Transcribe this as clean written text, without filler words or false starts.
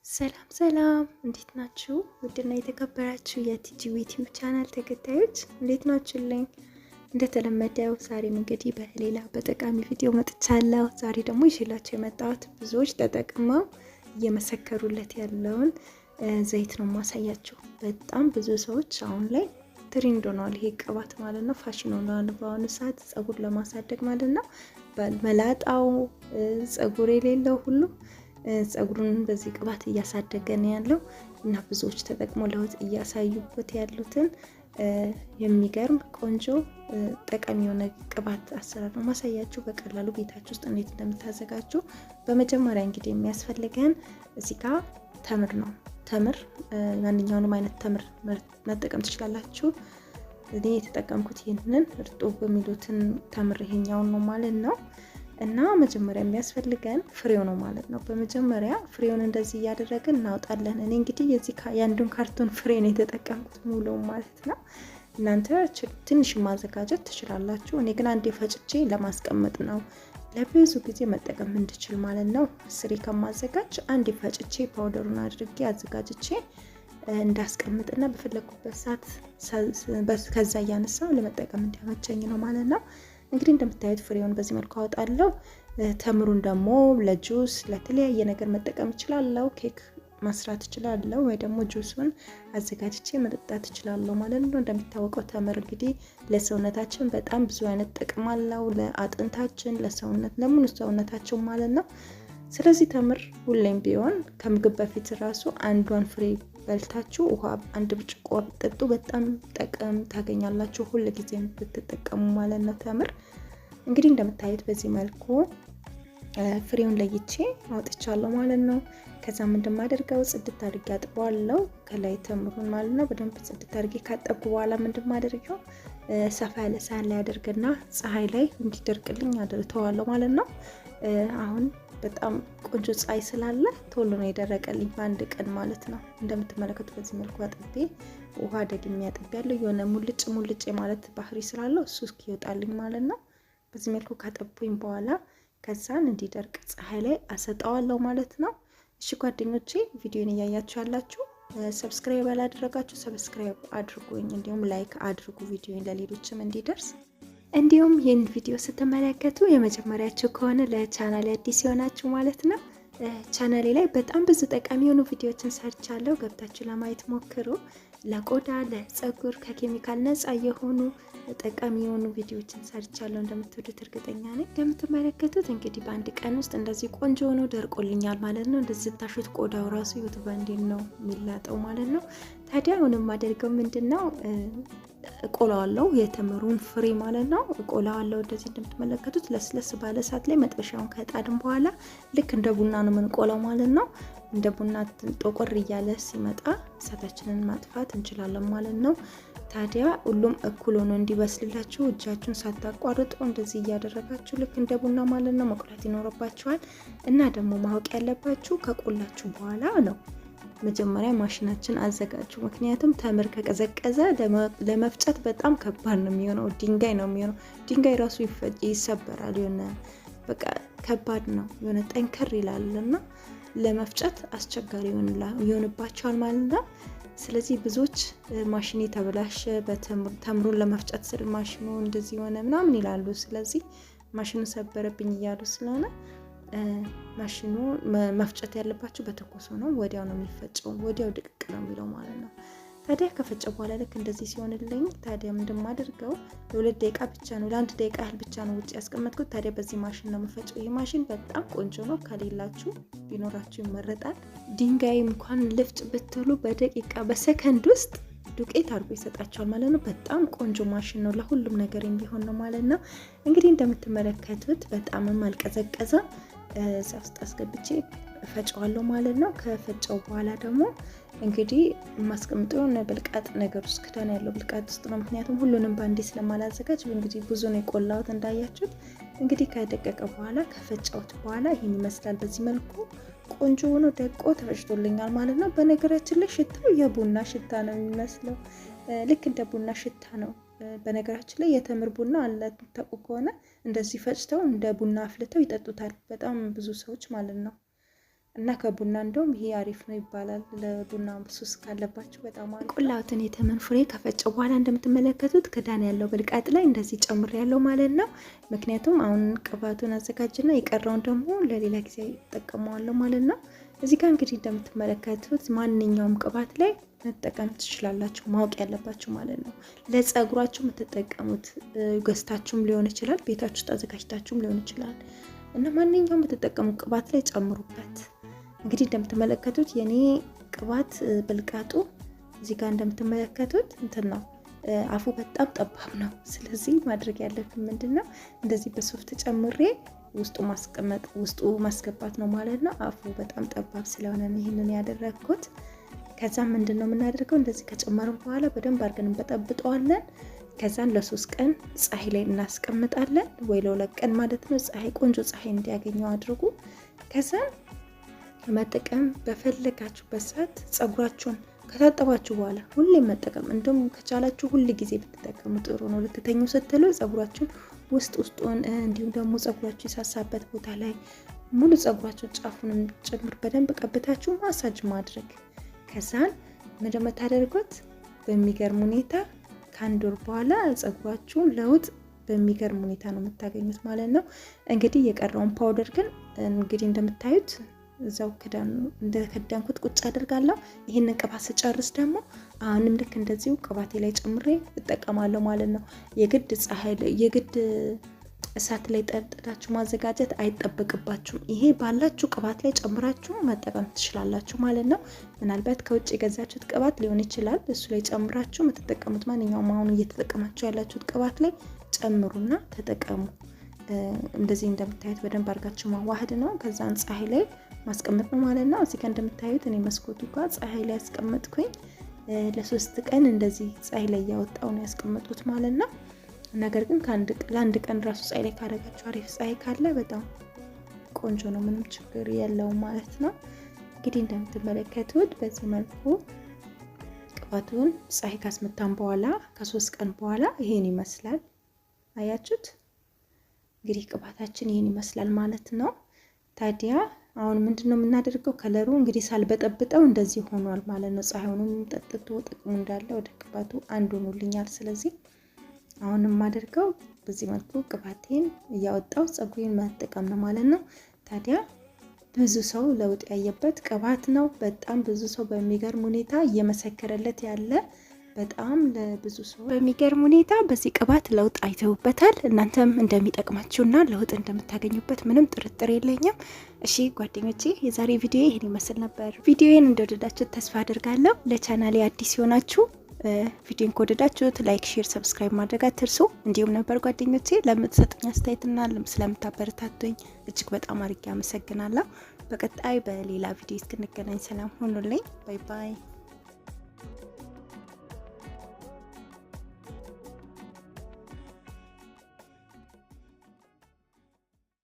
ሰላም ሰላም፣ እንዴት ናችሁ? ውድና የተከበራችሁ የቲጂ ዩቲዩብ ቻናል ተከታዮች እንዴት ናችሁልኝ? እንደተለመደው ዛሬም እንግዲህ በሌላ በጠቃሚ ቪዲዮ መጥቻለሁ። ዛሬ ደግሞ ይዤላችሁ የመጣሁት ብዙዎች ተጠቅመው እየመሰከሩለት ያለውን ዘይት ነው ማሳያችሁ። በጣም ብዙ ሰዎች አሁን ላይ ትሬንድ ሆኗል ይሄ ቅባት ማለት ነው። ፋሽን ሆኗል በአሁኑ ሰዓት ፀጉር ለማሳደግ ማለት ነው። መላጣው ፀጉር የሌለው ሁሉ ፀጉሩን በዚህ ቅባት እያሳደገ ነው ያለው እና ብዙዎች ተጠቅሞ ለውጥ እያሳዩበት ያሉትን የሚገርም ቆንጆ ጠቃሚ የሆነ ቅባት አሰራር ነው ማሳያችሁ። በቀላሉ ቤታችሁ ውስጥ እንዴት እንደምታዘጋጁ። በመጀመሪያ እንግዲህ የሚያስፈልገን እዚህ ጋር ተምር ነው። ተምር ማንኛውንም አይነት ተምር መጠቀም ትችላላችሁ። እኔ የተጠቀምኩት ይሄንን እርጥብ በሚሉትን ተምር ይሄኛውን ነው ማለት ነው። እና መጀመሪያ የሚያስፈልገን ፍሬው ነው ማለት ነው። በመጀመሪያ ፍሬውን እንደዚህ እያደረግን እናውጣለን። እኔ እንግዲህ የአንዱን ካርቶን ፍሬ ነው የተጠቀምኩት ሙሉ ማለት ነው። እናንተ ትንሽ ማዘጋጀት ትችላላችሁ። እኔ ግን አንዴ ፈጭቼ ለማስቀመጥ ነው ለብዙ ጊዜ መጠቀም እንድችል ማለት ነው። ስሬ ከማዘጋጅ አንዴ ፈጭቼ ፓውደሩን አድርጌ አዘጋጅቼ እንዳስቀምጥና በፈለኩበት ሰዓት ከዛ እያነሳው ለመጠቀም እንዲያመቸኝ ነው ማለት ነው። እንግዲህ እንደምታዩት ፍሬውን በዚህ መልኩ አወጣለሁ። ተምሩን ደግሞ ለጁስ ለተለያየ ነገር መጠቀም እችላለሁ። ኬክ መስራት እችላለሁ ወይ ደግሞ ጁሱን አዘጋጅቼ መጠጣት እችላለሁ ማለት ነው። እንደሚታወቀው ተምር እንግዲህ ለሰውነታችን በጣም ብዙ አይነት ጥቅም አለው። ለአጥንታችን፣ ለሰውነት ለሙሉ ሰውነታችን ማለት ነው። ስለዚህ ተምር ሁሌም ቢሆን ከምግብ በፊት ራሱ አንዷን ፍሬ በልታችሁ ውሃ አንድ ብርጭቆ ብትጠጡ በጣም ጠቀም ታገኛላችሁ። ሁሉ ጊዜ ብትጠቀሙ ማለት ነው። ተምር እንግዲህ እንደምታዩት በዚህ መልኩ ፍሬውን ለይቼ አውጥቻለሁ ማለት ነው። ከዛም እንደማደርገው ጽድት አድርጌ አጥበዋለሁ ከላይ ተምሩን ማለት ነው። በደንብ ጽድት አድርጌ ካጠብኩ በኋላ እንደማደርገው ሰፋ ያለ ሳህን ላይ አደርግና ፀሐይ ላይ እንዲደርቅልኝ አድርተዋለሁ ማለት ነው። አሁን በጣም ቆንጆ ፀሐይ ስላለ ቶሎ ነው የደረቀልኝ በአንድ ቀን ማለት ነው። እንደምትመለከቱት በዚህ መልኩ አጥቤ ውሃ ደግሜ አጥቤያለሁ። የሆነ ሙልጭ ማለት ባህሪ ስላለው እሱ እስኪወጣልኝ ማለት ነው። በዚህ መልኩ ካጠብኩኝ በኋላ ከዛን እንዲደርቅ ፀሐይ ላይ አሰጣዋለሁ ማለት ነው። እሺ ጓደኞቼ ቪዲዮን እያያችሁ ያላችሁ ሰብስክራይብ ያላደረጋችሁ ሰብስክራይብ አድርጉኝ፣ እንዲሁም ላይክ አድርጉ ቪዲዮን ለሌሎችም እንዲደርስ። እንዲሁም ይህን ቪዲዮ ስትመለከቱ የመጀመሪያችሁ ከሆነ ለቻናሌ አዲስ የሆናችሁ ማለት ነው። ቻናሌ ላይ በጣም ብዙ ጠቃሚ የሆኑ ቪዲዮዎችን ሰርቻለሁ። ገብታችሁ ለማየት ሞክሩ። ለቆዳ ለፀጉር ከኬሚካል ነፃ የሆኑ ጠቃሚ የሆኑ ቪዲዮዎችን ሰርቻለሁ። እንደምትወዱት እርግጠኛ ነኝ። እንደምትመለከቱት እንግዲህ በአንድ ቀን ውስጥ እንደዚህ ቆንጆ ሆኖ ደርቆልኛል ማለት ነው። እንደዚህ ታሹት ቆዳው ራሱ ይወት ባንዴን ነው የሚላጠው ማለት ነው። ታዲያ አሁን የማደርገው ምንድነው እቆላዋለሁ የተምሩን ፍሬ ማለት ነው። እቆላዋለሁ እንደዚህ እንደምትመለከቱት ለስለስ ባለ እሳት ላይ መጥበሻውን ከጣድን በኋላ ልክ እንደ ቡና ነው የምንቆላው ማለት ነው። እንደ ቡና ጠቆር እያለ ሲመጣ እሳታችንን ማጥፋት እንችላለን ማለት ነው። ታዲያ ሁሉም እኩል ሆኖ እንዲበስልላችሁ እጃችሁን ሳታቋርጡ እንደዚህ እያደረጋችሁ ልክ እንደ ቡና ማለት ነው መቁላት ይኖርባችኋል። እና ደግሞ ማወቅ ያለባችሁ ከቆላችሁ በኋላ ነው መጀመሪያ ማሽናችን አዘጋጁ። ምክንያቱም ተምር ከቀዘቀዘ ለመፍጨት በጣም ከባድ ነው የሚሆነው። ድንጋይ ነው የሚሆነው። ድንጋይ ራሱ ይሰበራል። የሆነ በቃ ከባድ ነው፣ የሆነ ጠንከር ይላልና ለመፍጨት አስቸጋሪ ይሆንባቸዋል ማለት ነው። ስለዚህ ብዙዎች ማሽኔ ተበላሸ በተምሩን ለመፍጨት ስል ማሽኑ እንደዚህ ሆነ ምናምን ይላሉ። ስለዚህ ማሽኑ ሰበረብኝ እያሉ ስለሆነ ማሽኑ መፍጨት ያለባችሁ በተኮሶ ነው። ወዲያው ነው የሚፈጨው፣ ወዲያው ድቅቅ ነው የሚለው ማለት ነው። ታዲያ ከፈጨ በኋላ ልክ እንደዚህ ሲሆንልኝ ታዲያ እንደማደርገው ለ2 ደቂቃ ብቻ ነው ለ1 ደቂቃ ያህል ብቻ ነው ውጭ ያስቀመጥኩት። ታዲያ በዚህ ማሽን ነው የምፈጨው። ይሄ ማሽን በጣም ቆንጆ ነው። ከሌላችሁ ቢኖራችሁ ይመረጣል። ድንጋይ እንኳን ልፍጭ ብትሉ በደቂቃ በሰከንድ ውስጥ ዱቄት አድርጎ ይሰጣቸዋል ማለት ነው። በጣም ቆንጆ ማሽን ነው። ለሁሉም ነገር እንዲሆን ነው ማለት ነው። እንግዲህ እንደምትመለከቱት በጣምም አልቀዘቀዘም። እዛ ውስጥ አስገብቼ ፈጨዋለሁ ማለት ነው። ከፈጨው በኋላ ደግሞ እንግዲህ ማስቀምጠው በልቃጥ ነገር ውስጥ ክዳን ያለው ብልቃጥ ውስጥ ነው። ምክንያቱም ሁሉንም ባንዴ ስለማላዘጋጅ እንግዲህ ብዙ ነው የቆላሁት እንዳያችሁት። እንግዲህ ከደቀቀ በኋላ ከፈጨውት በኋላ ይሄን ይመስላል። በዚህ መልኩ ቆንጆ ሆኖ ደቆ ተፈጭቶልኛል ማለት ነው። በነገራችን ላይ ሽታው የቡና ሽታ ነው የሚመስለው። ልክ እንደ ቡና ሽታ ነው። በነገራችን ላይ የተምር ቡና አለ ተቆ ከሆነ እንደዚህ ፈጭተው እንደ ቡና አፍልተው ይጠጡታል በጣም ብዙ ሰዎች ማለት ነው። እና ከቡና እንደውም ይሄ አሪፍ ነው ይባላል። ለቡና ሱስ ካለባችሁ በጣም አሪፍ። የቆላሁትን የተመን ፍሬ ከፈጨው በኋላ እንደምትመለከቱት ክዳን ያለው ብልቃጥ ላይ እንደዚህ ጨምር ያለው ማለት ነው። ምክንያቱም አሁን ቅባቱን አዘጋጅና የቀረውን ደግሞ ለሌላ ጊዜ እጠቀመዋለሁ ማለት ነው። እዚህ ጋር እንግዲህ እንደምትመለከቱት ማንኛውም ቅባት ላይ መጠቀም ትችላላችሁ፣ ማወቅ ያለባችሁ ማለት ነው። ለፀጉራችሁ የምትጠቀሙት ገዝታችሁም ሊሆን ይችላል፣ ቤታችሁ ውስጥ አዘጋጅታችሁም ሊሆን ይችላል እና ማንኛውም የምትጠቀሙት ቅባት ላይ ጨምሩበት። እንግዲህ እንደምትመለከቱት የኔ ቅባት ብልቃጡ እዚህ ጋር እንደምትመለከቱት እንትን ነው፣ አፉ በጣም ጠባብ ነው። ስለዚህ ማድረግ ያለብን ምንድነው እንደዚህ በሶፍት ጨምሬ ውስጡ ማስገባት ነው ማለት ነው። አፉ በጣም ጠባብ ስለሆነ ነው ይሄንን ያደረግኩት። ከዛ ምንድነው የምናደርገው እንደዚህ ከጨመርን በኋላ በደንብ አድርገን እንበጠብጠዋለን። ከዛን ለ3 ቀን ፀሐይ ላይ እናስቀምጣለን፣ ወይ ለ2 ቀን ማለት ነው። ፀሐይ ቆንጆ ፀሐይ እንዲያገኘው አድርጉ። ከዛን መጠቀም በፈለጋችሁበት ሰዓት ፀጉራችሁን ከታጠባችሁ በኋላ ሁሌ መጠቀም፣ እንደውም ከቻላችሁ ሁል ጊዜ ብትጠቀሙ ጥሩ ነው። ልትተኙ ስትሉ ፀጉራችሁን ውስጡን እንዲሁም ደግሞ ፀጉራችሁ የሳሳበት ቦታ ላይ ሙሉ ፀጉራችሁን ጫፉንም ጭምር በደንብ ቀብታችሁ ማሳጅ ማድረግ። ከዛን ምንድነው የምታደርጉት በሚገርም ሁኔታ ከ1 ወር በኋላ ፀጉራችሁን ለውጥ በሚገርም ሁኔታ ነው የምታገኙት ማለት ነው። እንግዲህ የቀረውን ፓውደር ግን እንግዲህ እንደምታዩት እዛው ክዳን እንደከዳንኩት ቁጭ አደርጋለሁ። ይሄንን ቅባት ስጨርስ ደግሞ አሁንም ልክ እንደዚሁ ቅባቴ ላይ ጨምሬ እጠቀማለሁ ማለት ነው። የግድ እሳት ላይ ጠብጣችሁ ማዘጋጀት አይጠበቅባችሁም። ይሄ ባላችሁ ቅባት ላይ ጨምራችሁ መጠቀም ትችላላችሁ ማለት ነው። ምናልባት ከውጭ የገዛችሁት ቅባት ሊሆን ይችላል፣ እሱ ላይ ጨምራችሁ የምትጠቀሙት ማንኛውም አሁን እየተጠቀማችሁ ያላችሁት ቅባት ላይ ጨምሩና ተጠቀሙ። እንደዚህ እንደምታዩት በደንብ አድርጋችሁ ማዋሃድ ነው። ከዛን ፀሐይ ላይ ማስቀመጥ ነው ማለት ነው። እዚህ ጋር እንደምታዩት እኔ መስኮቱ ጋር ፀሐይ ላይ ያስቀመጥኩኝ ለ3 ቀን እንደዚህ ፀሐይ ላይ ያወጣው ነው ያስቀመጡት ማለት ነው። ነገር ግን ለአንድ ቀን ራሱ ፀሐይ ላይ ካደረጋችሁ አሪፍ ፀሐይ ካለ በጣም ቆንጆ ነው፣ ምንም ችግር የለውም ማለት ነው። እንግዲህ እንደምትመለከቱት በዚህ መልኩ ቅባቱን ፀሐይ ካስመታን በኋላ ከ3 ቀን በኋላ ይሄን ይመስላል። አያችሁት? እንግዲህ ቅባታችን ይሄን ይመስላል ማለት ነው። ታዲያ አሁን ምንድነው የምናደርገው? ከለሩ እንግዲህ ሳልበጠብጠው እንደዚህ ሆኗል ማለት ነው። ፀሐዩንም ጠጥቶ ጥቅሙ እንዳለ ወደ ቅባቱ አንድ ሆኖልኛል። ስለዚህ አሁን የማደርገው በዚህ መልኩ ቅባቴን እያወጣው ፀጉሬን መጠቀም ነው ማለት ነው። ታዲያ ብዙ ሰው ለውጥ ያየበት ቅባት ነው። በጣም ብዙ ሰው በሚገርም ሁኔታ እየመሰከረለት ያለ በጣም ለብዙ ሰው በሚገርም ሁኔታ በዚህ ቅባት ለውጥ አይተውበታል። እናንተም እንደሚጠቅማችሁና ለውጥ እንደምታገኙበት ምንም ጥርጥር የለኝም። እሺ ጓደኞቼ የዛሬ ቪዲዮ ይሄን ይመስል ነበር። ቪዲዮዬን እንደወደዳችሁት ተስፋ አድርጋለሁ። ለቻናሌ አዲስ ይሆናችሁ ቪዲዮን ከወደዳችሁት ላይክ፣ ሼር፣ ሰብስክራይብ ማድረግ አትርሱ። እንዲሁም ነበር ጓደኞቼ ለምትሰጡኝ አስተያየትና ስለምታበረታቱኝ እጅግ በጣም አድርጌ አመሰግናለሁ። በቀጣይ በሌላ ቪዲዮ እስክንገናኝ ሰላም ሁኑልኝ። ባይ ባይ።